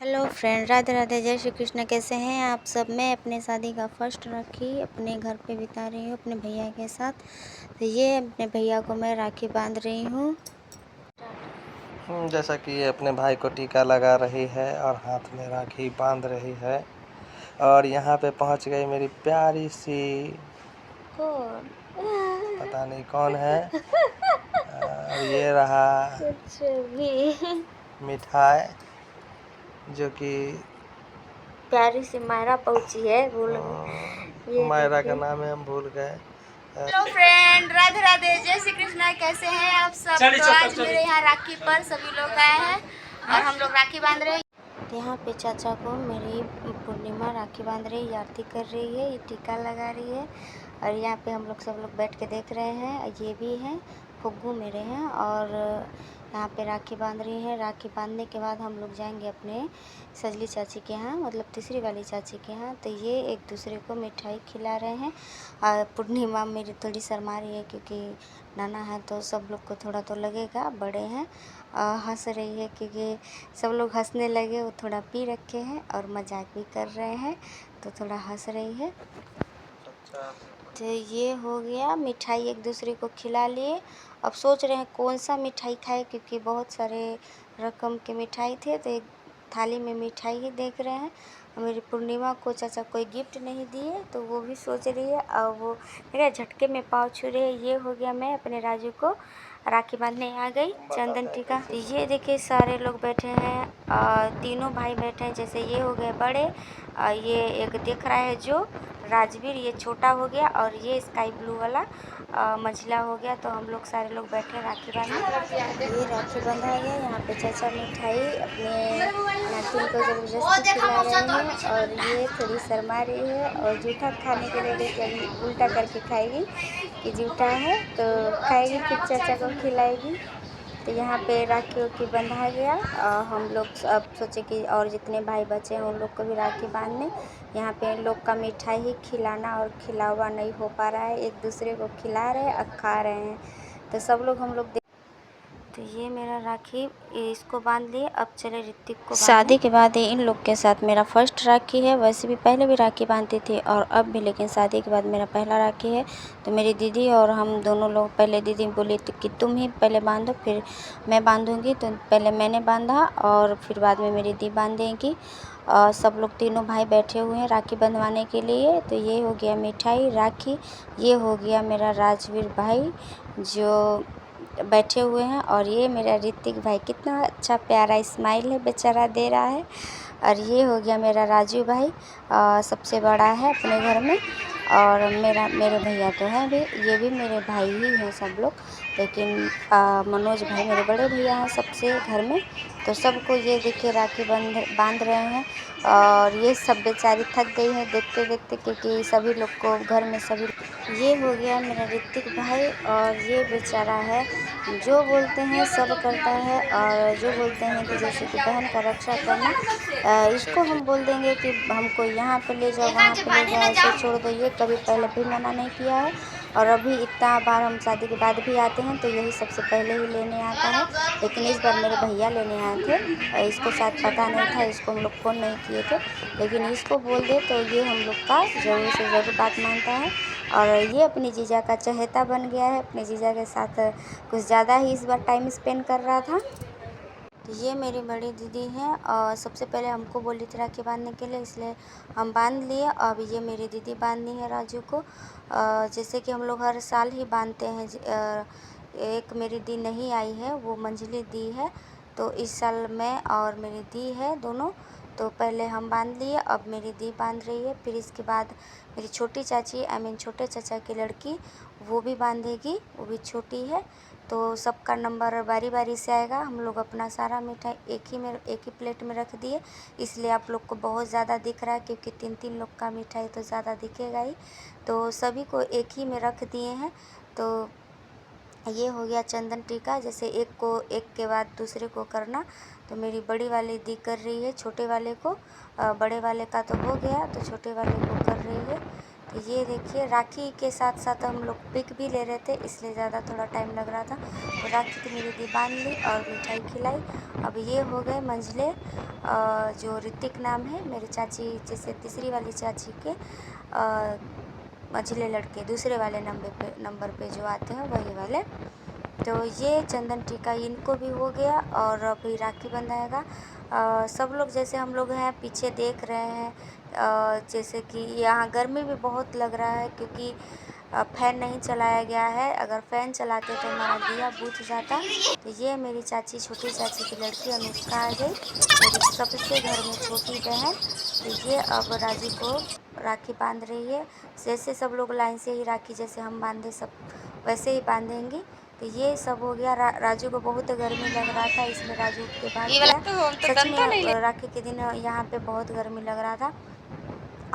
Hello friend, Radhe Radhe, जय श्री कृष्ण। कैसे हैं आप सब। मैं अपने शादी का फर्स्ट राखी अपने घर पे बिता रही हूँ अपने भैया के साथ। तो ये अपने भैया को मैं राखी बांध रही हूँ। जैसा कि ये अपने भाई को टीका लगा रही है और हाथ में राखी बांध रही है। और यहाँ पे पहुँच गई मेरी प्यारी सी, कौन पता नहीं कौन है। और ये रहा कुछ भी मिठाई, जो कि प्यारी सी मायरा पहुंची है। बोलो ये मायरा का देखिए। नाम है, हम भूल गए। हेलो फ्रेंड, राधे राधे, जय श्री कृष्णा। कैसे हैं आप सब। तो आज मेरे यहाँ राखी पर सभी लोग आए हैं और हम लोग राखी बांध रहे हैं। यहाँ पे चाचा को मेरी पूर्णिमा राखी बांध रही है, आरती कर रही है, ये टीका लगा रही है। और यहाँ पे हम लोग सब लोग बैठ के देख रहे हैं। ये भी हैं, फुग्गू मेरे हैं। और यहाँ पे राखी बांध रही है। राखी बांधने के बाद हम लोग जाएंगे अपने सजली चाची के यहाँ, मतलब तीसरी वाली चाची के यहाँ। तो ये एक दूसरे को मिठाई खिला रहे हैं। और पूर्णिमा मेरी थोड़ी शर्मा रही है क्योंकि नाना है तो सब लोग को थोड़ा तो लगेगा, बड़े हैं। हंस रही है क्योंकि सब लोग हंसने लगे, वो थोड़ा पी रखे हैं और मजाक भी कर रहे हैं तो थोड़ा हंस रही है। तो ये हो गया, मिठाई एक दूसरे को खिला लिए। अब सोच रहे हैं कौन सा मिठाई खाए क्योंकि बहुत सारे रकम के मिठाई थे, तो एक थाली में मिठाई ही देख रहे हैं। मेरी पूर्णिमा को चाचा कोई गिफ्ट नहीं दिए तो वो भी सोच रही है। और वो मेरे झटके में पाँव छू रही है। ये हो गया, मैं अपने राजू को राखी बांधने आ गई, चंदन टीका। ये देखिए सारे लोग बैठे हैं, तीनों भाई बैठे हैं। जैसे ये हो गए बड़े, ये एक दिख रहा है जो राजवीर, ये छोटा हो गया, और ये स्काई ब्लू वाला मझला हो गया। तो हम लोग सारे लोग बैठे राखी बांधने। ये राखी बंधा गया। यहाँ पे चाचा मिठाई अपने नातिन को जबरदस्ती खिला रहे हैं और ये थोड़ी शर्मा रही है और जूठा खाने के लिए देखिए अभी उल्टा करके खाएगी कि जूठा है तो खाएगी, फिर चाचा को खिलाएगी। तो यहाँ पे राखियों की बंधा गया। हम लोग अब सोचे कि और जितने भाई बचे हैं उन लोग को भी राखी बांधने। यहाँ पे इन लोग का मिठाई ही खिलाना और खिलावा नहीं हो पा रहा है, एक दूसरे को खिला रहे हैं और खा रहे हैं। तो सब लोग हम लोग तो ये मेरा राखी इसको बांध लिए। अब चले ऋतिक को। शादी के बाद इन लोग के साथ मेरा फर्स्ट राखी है। वैसे भी पहले भी राखी बांधती थी और अब भी, लेकिन शादी के बाद मेरा पहला राखी है। तो मेरी दीदी और हम दोनों लोग, पहले दीदी बोली थी कि तुम ही पहले बांधो फिर मैं बांधूंगी, तो पहले मैंने बांधा और फिर बाद में मेरी दी बांधेगी। सब लोग तीनों भाई बैठे हुए हैं राखी बंधवाने के लिए। तो ये हो गया मिठाई, राखी। ये हो गया मेरा राजवीर भाई जो बैठे हुए हैं। और ये मेरा ऋतिक भाई, कितना अच्छा प्यारा स्माइल है बेचारा दे रहा है। और ये हो गया मेरा राजू भाई, सबसे बड़ा है अपने घर में। और मेरे भैया तो हैं भी, ये भी मेरे भाई ही हैं सब लोग। लेकिन मनोज भाई मेरे बड़े भैया हैं सबसे घर में। तो सबको ये देखिए राखी बांध रहे हैं। और ये सब बेचारी थक गई है देखते देखते क्योंकि सभी लोग को घर में सभी। ये हो गया मेरा ऋतिक भाई और ये बेचारा है, जो बोलते हैं सब करता है। और जो बोलते हैं कि जैसे कि बहन का रक्षा करना, इसको हम बोल देंगे कि हमको यहाँ पे ले जाओ, वहाँ पे ले जाओ, ऐसे छोड़ दो। ये कभी पहले भी मना नहीं किया है और अभी इतना बार हम शादी के बाद भी आते हैं तो यही सबसे पहले ही लेने आता है। लेकिन इस बार मेरे भैया लेने आए थे, इसको शायद पता नहीं था, इसको हम लोग फ़ोन नहीं किए थे। लेकिन इसको बोल दे तो ये हम लोग का ज़रूर से ज़रूर बात मानता है। और ये अपनी जीजा का चहेता बन गया है, अपने जीजा के साथ कुछ ज़्यादा ही इस बार टाइम स्पेंड कर रहा था। तो ये मेरी बड़ी दीदी हैं और सबसे पहले हमको बोली थी राखी बांधने के लिए, इसलिए हम बांध लिए। अब ये मेरी दीदी बांधनी है राजू को, जैसे कि हम लोग हर साल ही बांधते हैं। एक मेरी दी नहीं आई है, वो मंझली दी है। तो इस साल मैं और मेरी दी है दोनों। तो पहले हम बांध लिए, अब मेरी दी बांध रही है। फिर इसके बाद मेरी छोटी चाची, आई मीन छोटे चाचा की लड़की, वो भी बांधेगी, वो भी छोटी है। तो सबका नंबर बारी बारी से आएगा। हम लोग अपना सारा मिठाई एक ही प्लेट में रख दिए, इसलिए आप लोग को बहुत ज़्यादा दिख रहा है क्योंकि 3-3 लोग का मिठाई तो ज़्यादा दिखेगा ही। तो सभी को एक ही में रख दिए हैं। तो ये हो गया चंदन टीका, जैसे एक को एक के बाद दूसरे को करना। तो मेरी बड़ी वाली दी कर रही है छोटे वाले को, बड़े वाले का तो हो गया तो छोटे वाले को कर रही है। तो ये देखिए, राखी के साथ साथ हम लोग पिक भी ले रहे थे, इसलिए ज़्यादा थोड़ा टाइम लग रहा था। तो राखी तो मेरी दी बांध ली और मिठाई खिलाई। अब ये हो गए मंझले, जो ऋतिक नाम है मेरी चाची, जैसे तीसरी वाली चाची के मंझले लड़के दूसरे वाले नंबर पे जो आते हैं वही वाले। तो ये चंदन टीका इनको भी हो गया और अभी राखी बंधाएगा। सब लोग जैसे हम लोग हैं पीछे देख रहे हैं, जैसे कि यहाँ गर्मी भी बहुत लग रहा है क्योंकि फ़ैन नहीं चलाया गया है। अगर फ़ैन चलाते तो हमारा दिया बुझ जाता। तो ये मेरी चाची, छोटी चाची की लड़की अनुष्का आ गई, मेरी सबसे घर में छोटी बहन। तो ये अब राजू को राखी बांध रही है। जैसे सब लोग लाइन से ही राखी जैसे हम बांधे सब वैसे ही बांधेंगी। तो ये सब हो गया। राजू को बहुत गर्मी लग रहा था, इसलिए राजू उठ के भाग गया। सच में राखी के दिन यहाँ पे बहुत गर्मी लग रहा था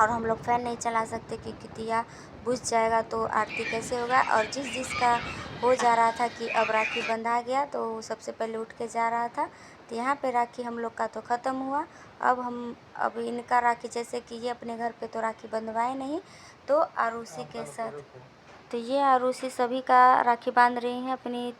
और हम लोग फ़ैन नहीं चला सकते क्योंकि दिया बुझ जाएगा तो आरती कैसे होगा। और जिसका हो जा रहा था कि अब राखी बंधा गया तो सबसे पहले उठ के जा रहा था। तो यहाँ पे राखी हम लोग का तो ख़त्म हुआ। अब इनका राखी, जैसे कि ये अपने घर पे तो राखी बंधवाए नहीं, तो आरुषि के साथ, तो ये आरुषि सभी का राखी बांध रही हैं अपनी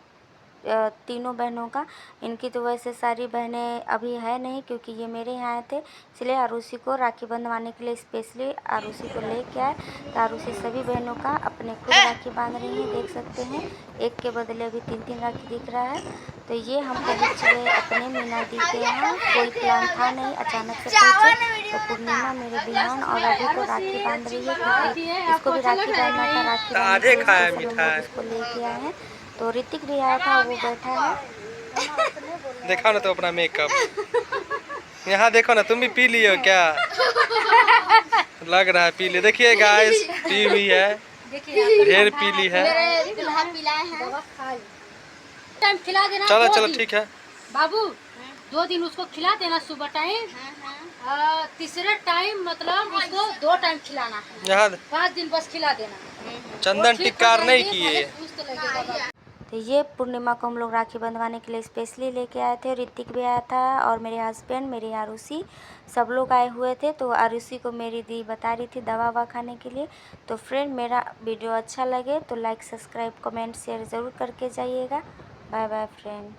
तीनों बहनों का। इनकी तो वैसे सारी बहनें अभी है नहीं क्योंकि ये मेरे यहाँ आए थे, इसलिए आरुषि को राखी बंधवाने के लिए स्पेशली आरुषि को लेके आए। तो आरुषि सभी बहनों का अपने खुद राखी बांध रही हैं, देख सकते हैं। एक के बदले अभी 3-3 राखी दिख रहा है। तो ये हम पहुँच गए अपने मीना दी के यहाँ। कोई प्लान था नहीं, अचानक से पहुँचे। तो पूर्णिमा मेरे बिहान और अभी को राखी बांध रही है क्योंकि इसको भी राखी बांधना था। राखी बांधने के लिए हम लोग इसको लेके आए हैं। तो ऋतिक भी आया था, वो बैठा है। देखो ना तो अपना मेकअप यहाँ देखो ना, तुम भी पी लियो क्या? लग रहा है पी लियो। देखिए गाइस, पी हुई है, ढेर पीली है। टाइम खिला देना। चलो चलो ठीक है बाबू, 2 दिन उसको खिला देना सुबह टाइम। तीसरे टाइम मतलब उसको 2 टाइम खिलाना है। यहाँ 5 दिन बस खिला देना। चंदन टिक्कार नहीं किए। तो ये पूर्णिमा को हम लोग राखी बंधवाने के लिए स्पेशली लेके आए थे। ऋतिक भी आया था और मेरे हस्बैंड, मेरी आरुषि, सब लोग आए हुए थे। तो आरुषि को मेरी दी बता रही थी दवा ववा खाने के लिए। तो फ्रेंड, मेरा वीडियो अच्छा लगे तो लाइक, सब्सक्राइब, कमेंट, शेयर ज़रूर करके जाइएगा। Bye bye friend.